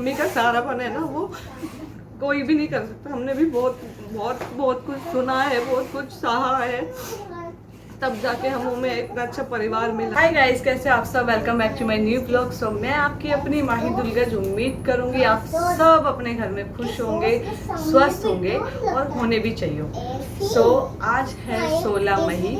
Mummy का सहारापन है ना, वो कोई भी नहीं कर सकता। हमने भी बहुत बहुत बहुत कुछ सुना है, बहुत कुछ सहा है, तब जाके हमें इतना अच्छा परिवार मिला। हाय गाइस, कैसे आप सब? Welcome back to my new blog. So मैं आपकी अपनी माही दुलगज उम्मीद करूंगी आप सब अपने घर में खुश होंगे, स्वस्थ होंगे और होने भी चाहिए। सो आज है 16 मई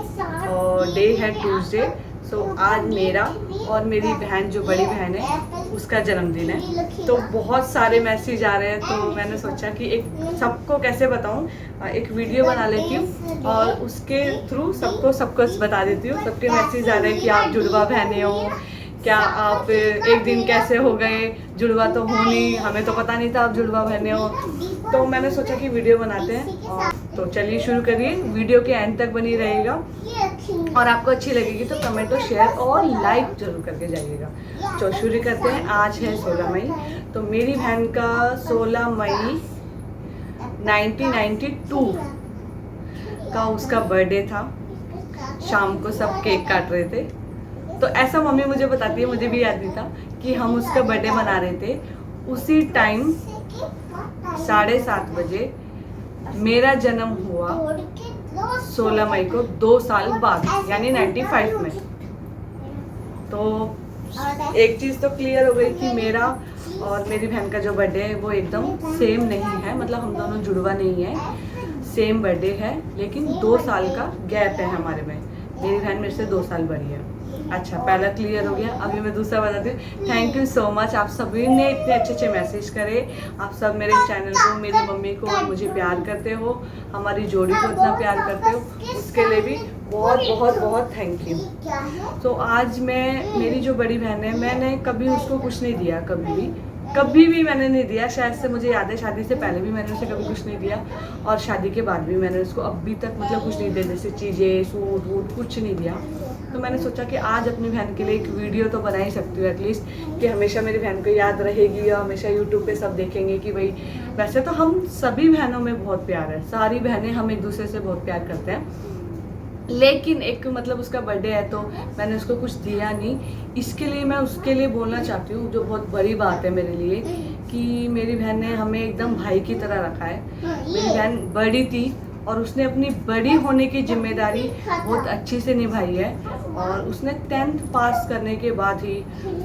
और डे है ट्यूसडे। सो आज मेरा और मेरी बहन, जो बड़ी बहन है, उसका जन्मदिन है। तो बहुत सारे मैसेज आ रहे हैं, तो मैंने सोचा कि एक सबको कैसे बताऊं, एक वीडियो बना लेती हूँ और उसके थ्रू सबको बता देती हूँ। सबके मैसेज आ रहे हैं कि आप जुड़वा बहनें हो क्या, आप एक दिन कैसे हो गए, जुड़वा तो हो नहीं, हमें तो पता नहीं था आप जुड़वा बहनें हो। तो मैंने सोचा कि वीडियो बनाते हैं, और तो चलिए शुरू करिए। वीडियो के एंड तक बनी रहेगा और आपको अच्छी लगेगी तो कमेंट और शेयर और लाइक जरूर करके जाइएगा। तो शुरू करते हैं। आज है 16 मई, तो मेरी बहन का 16 मई 1992 का उसका बर्थडे था। शाम को सब केक काट रहे थे, तो ऐसा मम्मी मुझे बताती है, मुझे भी याद नहीं था कि हम उसका बर्थडे मना रहे थे। उसी टाइम 7:30 बजे मेरा जन्म हुआ 16 मई को, 2 साल बाद, यानी 95 में। तो एक चीज़ तो क्लियर हो गई कि मेरा और मेरी बहन का जो बर्थडे है वो एकदम सेम नहीं है, मतलब हम दोनों जुड़वा नहीं है, सेम बर्थडे है, लेकिन 2 साल का गैप है हमारे में। मेरी बहन मेरे से 2 साल बड़ी है। अच्छा, पहला क्लियर हो गया। अभी मैं दूसरा बताती हूँ। थैंक यू सो मच, आप सभी ने इतने अच्छे अच्छे मैसेज करे। आप सब मेरे चैनल को, मेरी मम्मी को और मुझे प्यार करते हो, हमारी जोड़ी को इतना प्यार करते हो, उसके लिए भी बहुत बहुत बहुत थैंक यू। तो आज मेरी जो बड़ी बहन है, मैंने कभी उसको कुछ नहीं दिया, कभी भी मैंने नहीं दिया। शायद से मुझे याद है, शादी से पहले भी मैंने उसे कभी कुछ नहीं दिया, और शादी के बाद भी मैंने उसको अभी तक मतलब कुछ नहीं दिया, जैसे चीज़ें, सूट वूट कुछ नहीं दिया। तो मैंने सोचा कि आज अपनी बहन के लिए एक वीडियो तो बना ही सकती हूँ एटलीस्ट, कि हमेशा मेरी बहन को याद रहेगी और हमेशा यूट्यूब पे सब देखेंगे कि भाई, वैसे तो हम सभी बहनों में बहुत प्यार है, सारी बहनें हम एक दूसरे से बहुत प्यार करते हैं, लेकिन एक मतलब उसका बर्थडे है तो मैंने उसको कुछ दिया नहीं। इसके लिए मैं उसके लिए बोलना चाहती हूँ, जो बहुत बड़ी बात है मेरे लिए, कि मेरी बहन ने हमें एकदम भाई की तरह रखा है। मेरी बहन बड़ी थी और उसने अपनी बड़ी होने की जिम्मेदारी बहुत अच्छी से निभाई है, और उसने 10th पास करने के बाद ही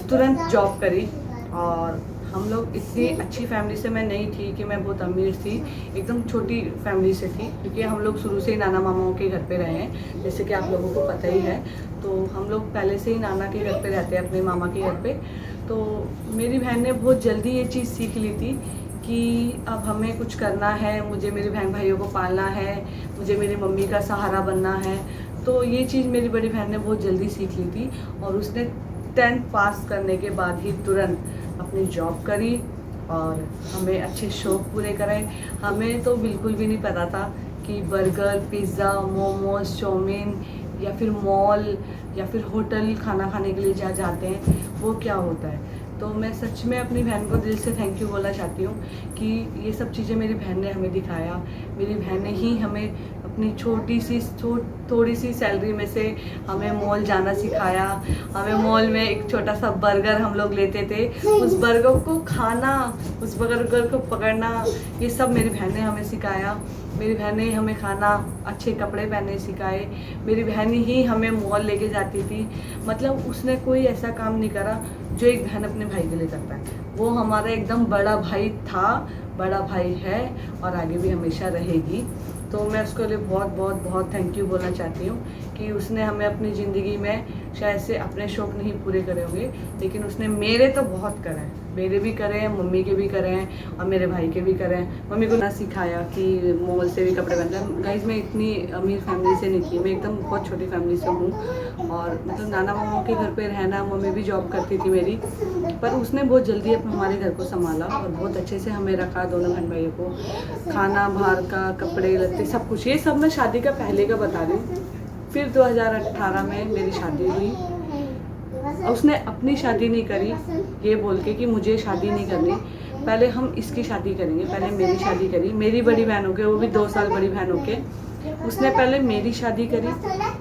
तुरंत जॉब करी। और हम लोग इतनी अच्छी फैमिली से मैं नहीं थी कि मैं बहुत अमीर थी, एकदम छोटी फैमिली से थी, क्योंकि हम लोग शुरू से ही नाना मामाओं के घर पे रहे हैं, जैसे कि आप लोगों को पता ही है। तो हम लोग पहले से ही नाना के घर पे रहते हैं, अपने मामा के घर पे। तो मेरी बहन ने बहुत जल्दी ये चीज़ सीख ली थी कि अब हमें कुछ करना है, मुझे मेरे बहन भाइयों को पालना है, मुझे मेरी मम्मी का सहारा बनना है। तो ये चीज़ मेरी बड़ी बहन ने बहुत जल्दी सीख ली थी, और उसने 10th पास करने के बाद ही तुरंत अपनी जॉब करी और हमें अच्छे शौक पूरे कराए। हमें तो बिल्कुल भी नहीं पता था कि बर्गर, पिज़्ज़ा, मोमोज, चाउमीन, या फिर मॉल या फिर होटल खाना खाने के लिए जहाँ जाते हैं वो क्या होता है। तो मैं सच में अपनी बहन को दिल से थैंक यू बोलना चाहती हूँ कि ये सब चीज़ें मेरी बहन ने हमें दिखाया। मेरी बहन ने ही हमें अपनी थोड़ी सी सैलरी में से हमें मॉल जाना सिखाया। हमें मॉल में एक छोटा सा बर्गर हम लोग लेते थे, उस बर्गर को खाना, उस बर्गर को पकड़ना, ये सब मेरी बहन ने हमें सिखाया। मेरी बहन ने हमें खाना, अच्छे कपड़े पहनने सिखाए। मेरी बहन ही हमें मॉल लेके जाती थी। मतलब उसने कोई ऐसा काम नहीं करा जो एक बहन अपने भाई के लिए करता है। वो हमारा एकदम बड़ा भाई था, बड़ा भाई है और आगे भी हमेशा रहेगी। तो मैं उसके लिए बहुत बहुत बहुत थैंक यू बोलना चाहती हूँ कि उसने हमें अपनी ज़िंदगी में शायद से अपने शौक़ नहीं पूरे करे होंगे, लेकिन उसने मेरे तो बहुत करे हैं, मेरे भी करे हैं, मम्मी के भी करे हैं और मेरे भाई के भी करे हैं। मम्मी को ना सिखाया कि मॉल से भी कपड़े पहनना। गाइस, मैं इतनी अमीर फैमिली से नहीं थी, मैं एकदम बहुत छोटी फैमिली से हूँ, और मतलब नाना मामा के घर पे रहना, मम्मी भी जॉब करती थी मेरी, पर उसने बहुत जल्दी हमारे घर को संभाला और बहुत अच्छे से हमें रखा, दोनों बहन भाइयों को। खाना बाहर का, कपड़े लत्ते, सब कुछ। ये सब मैं शादी का पहले का बता रही हूँ। फिर 2018 में मेरी शादी हुई। उसने अपनी शादी नहीं करी ये बोल के कि मुझे शादी नहीं करनी, पहले हम इसकी शादी करेंगे। पहले मेरी शादी करी, मेरी बड़ी बहन हो के, वो भी 2 साल बड़ी बहन हो के। उसने पहले मेरी शादी करी।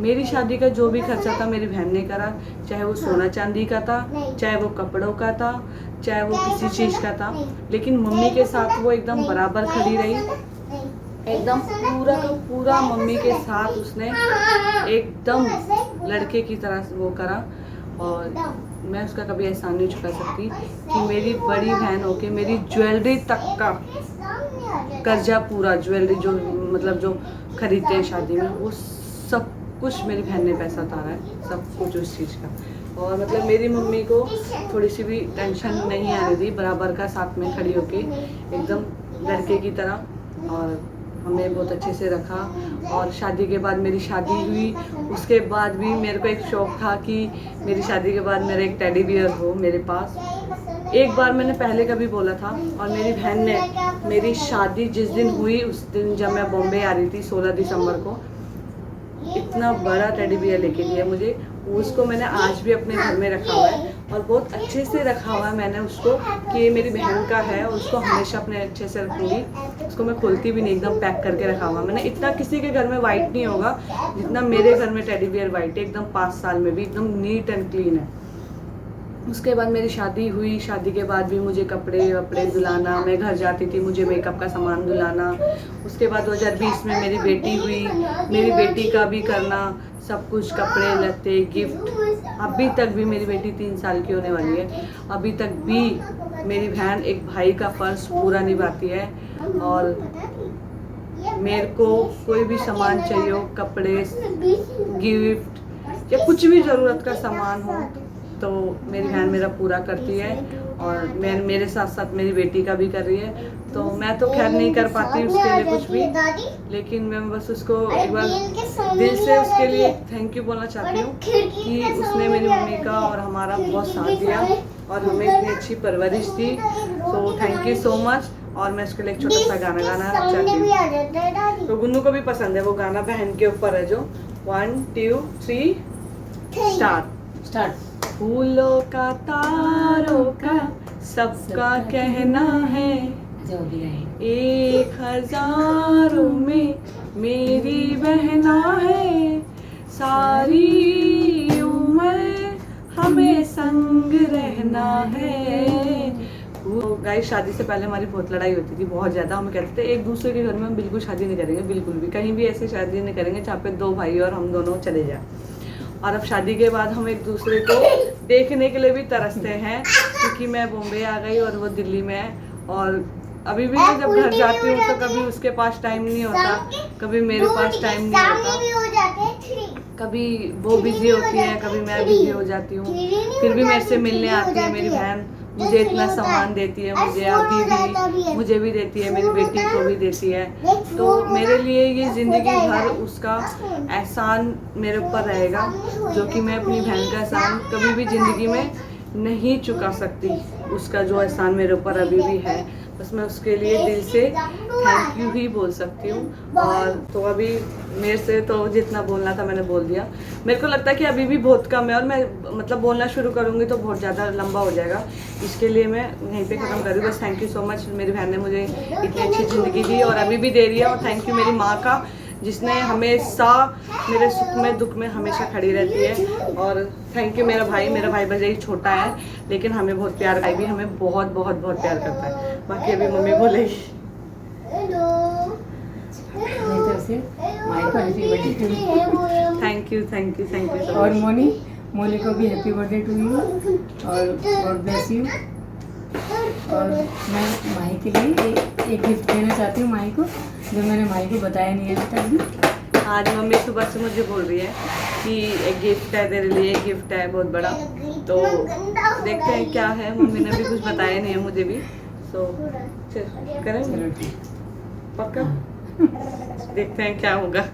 मेरी शादी का जो भी खर्चा था मेरी बहन ने करा, चाहे वो सोना चांदी का था, चाहे वो कपड़ों का था, चाहे वो किसी चीज़ का था, लेकिन मम्मी के साथ वो एकदम बराबर खड़ी रही, एकदम पूरा का पूरा मम्मी के साथ उसने एकदम लड़के की तरह वो करा। और मैं उसका कभी एहसान नहीं चुका सकती कि मेरी बड़ी बहन होके मेरी ज्वेलरी तक का कर्जा पूरा, ज्वेलरी जो मतलब जो खरीदते हैं शादी में, वो सब कुछ मेरी बहन ने पैसा उतारा है, सब कुछ उस चीज़ का। और मतलब मेरी मम्मी को थोड़ी सी भी टेंशन नहीं आने दी, बराबर का साथ में खड़ी होके एकदम लड़के की तरह, और हमें बहुत अच्छे से रखा। और शादी के बाद मेरी शादी हुई, उसके बाद भी मेरे को एक शौक़ था कि मेरी शादी के बाद मेरा एक टेडी बियर हो मेरे पास। एक बार मैंने पहले कभी बोला था, और मेरी बहन ने मेरी शादी जिस दिन हुई उस दिन जब मैं बॉम्बे आ रही थी 16 दिसंबर को, इतना बड़ा टेडी बियर लेके दिया मुझे। उसको मैंने आज भी अपने घर में रखा हुआ है, और बहुत अच्छे से रखा हुआ है मैंने उसको कि ये मेरी बहन का है, और उसको हमेशा अपने अच्छे से रखूँगी। उसको मैं खोलती भी नहीं, एकदम पैक करके रखा हुआ मैंने। इतना किसी के घर में वाइट नहीं होगा जितना मेरे घर में टेडी बियर वाइट है, एकदम 5 साल में भी एकदम नीट एंड क्लीन है। उसके बाद मेरी शादी हुई, शादी के बाद भी मुझे कपड़े वपड़े धुलाना, मैं घर जाती थी मुझे मेकअप का सामान धुलाना। उसके बाद 2020 में मेरी बेटी हुई, मेरी बेटी का भी करना सब कुछ, कपड़े लत्ते गिफ्ट। अभी तक भी मेरी बेटी 3 साल की होने वाली है, अभी तक भी मेरी बहन एक भाई का फ़र्ज पूरा निभाती है। और मेरे को कोई भी सामान चाहिए हो, कपड़े गिफ्ट या कुछ भी ज़रूरत का सामान हो, तो मेरी बहन मेरा पूरा करती है। और मैं मेरे साथ साथ मेरी बेटी का भी कर रही है। तो मैं तो खैर नहीं कर पाती उसके लिए कुछ भी, लेकिन मैं बस उसको एक बार दिल से उसके लिए थैंक यू बोलना चाहती हूँ कि उसने मेरी मम्मी का और हमारा बहुत साथ दिया और हमें इतनी अच्छी परवरिश दी। So thank you so much. और मैं उसके लिए एक छोटा सा गाना गाना चाहती हूँ, तो गुन्नू को भी पसंद है वो गाना, बहन के ऊपर है जो। 1 2 3 स्टार्ट। फूलों का तारों का सबका कहना है, 1000 में मेरी बहना है, सारी उम्र हमें संग रहना है। गाइस, शादी से पहले हमारी बहुत लड़ाई होती थी, बहुत ज़्यादा। हम कहते थे एक दूसरे के घर में हम बिल्कुल शादी नहीं करेंगे, बिल्कुल भी कहीं भी ऐसी शादी नहीं करेंगे जहाँ पे 2 भाई और हम दोनों चले जाए। और अब शादी के बाद हम एक दूसरे को देखने के लिए भी तरसते हैं, क्योंकि मैं बॉम्बे आ गई और वो दिल्ली में है। और अभी भी मैं जब घर जाती हूँ तो कभी उसके पास टाइम नहीं होता, कभी मेरे पास टाइम नहीं होता, कभी वो बिजी होती है, कभी मैं बिजी हो जाती हूँ। फिर भी मेरे से मिलने आती है मेरी बहन, मुझे इतना सामान देती है, मुझे अभी भी मुझे भी देती है, मेरी बेटी को भी देती है। तो मेरे लिए ये ज़िंदगी भर उसका एहसान मेरे ऊपर रहेगा, जो कि मैं अपनी बहन का एहसान कभी भी ज़िंदगी में नहीं चुका सकती। उसका जो एहसान मेरे ऊपर अभी भी है, बस मैं उसके लिए दिल से थैंक यू ही बोल सकती हूँ। और तो अभी मेरे से तो जितना बोलना था मैंने बोल दिया। मेरे को लगता है कि अभी भी बहुत कम है, और मैं मतलब बोलना शुरू करूँगी तो बहुत ज़्यादा लंबा हो जाएगा, इसके लिए मैं यहीं पे ख़त्म कर रही हूँ। बस थैंक यू सो मच, मेरी बहन ने मुझे इतनी अच्छी ज़िंदगी दी और अभी भी दे रही है। और थैंक यू मेरी माँ का, जिसने हमेशा मेरे सुख में दुख में हमेशा खड़ी रहती है। और थैंक यू मेरा भाई भले ही छोटा है लेकिन हमें बहुत प्यार, भाई भी हमें बहुत बहुत बहुत प्यार करता है। बाकी अभी मम्मी बोलेगी। Thank you. और मोनी को भी हैप्पी बर्थडे टू यू और गॉड ब्लेस यू। और मैं माही के लिए एक गिफ्ट देना चाहती हूँ माही को, जो मैंने माही को बताया नहीं है अभी तक। आज मम्मी सुबह से मुझे बोल रही है कि एक गिफ्ट है तेरे लिए, एक गिफ्ट है बहुत बड़ा, तो देखते हैं क्या है। मम्मी ने भी कुछ बताया नहीं है मुझे भी, तो चल करें पक्का, देखते हैं क्या होगा।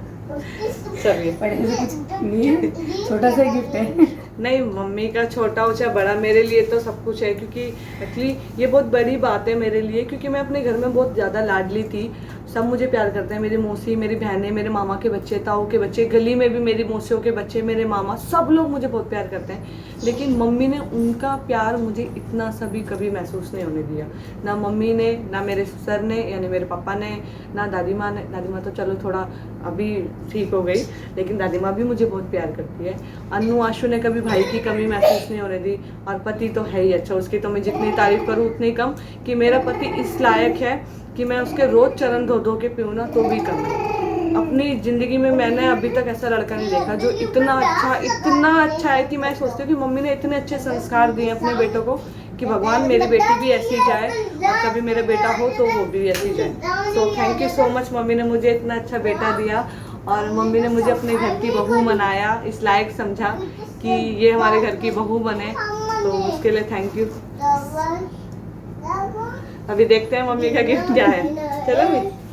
चलिए, बड़े से कुछ नहीं है, छोटा सा गिफ्ट है। नहीं, मम्मी का छोटा हो चाहे बड़ा, मेरे लिए तो सब कुछ है, क्योंकि एक्चुअली ये बहुत बड़ी बात है मेरे लिए, क्योंकि मैं अपने घर में बहुत ज़्यादा लाडली थी। सब मुझे प्यार करते हैं, मेरी मौसी, मेरी बहनें, मेरे मामा के बच्चे, ताऊ के बच्चे, गली में भी मेरी मौसियों के बच्चे, मेरे मामा, सब लोग मुझे बहुत प्यार करते हैं। लेकिन मम्मी ने उनका प्यार मुझे इतना सा भी कभी महसूस नहीं होने दिया। ना मम्मी ने, ना मेरे सर ने यानी मेरे पापा ने, ना दादी माँ ने। दादी माँ तो चलो थोड़ा अभी ठीक हो गई, लेकिन दादी माँ भी मुझे बहुत प्यार करती है। अन्नू आशू ने कभी भाई की कमी महसूस नहीं होने दी। और पति तो है ही अच्छा, उसकी तो मैं जितनी तारीफ करूँ उतनी कम, कि मेरा पति इस लायक है कि मैं उसके रोज चरण धो धो के पीऊँ ना तो भी कम है। अपनी ज़िंदगी में मैंने अभी तक ऐसा लड़का नहीं देखा जो इतना अच्छा है कि मैं सोचती हूँ कि मम्मी ने इतने अच्छे संस्कार दिए अपने बेटों को कि भगवान मेरी बेटी भी ऐसी जाए और कभी मेरा बेटा हो तो वो भी ऐसी जाए। सो thank you so much, mummy ने मुझे इतना अच्छा बेटा दिया और मम्मी ने मुझे अपने घर की बहू बनाया, इस लायक समझा कि ये हमारे घर की बहू बने, तो उसके लिए थैंक यू। अभी देखते हैं मम्मी का गिफ्ट क्या है। चलो भी।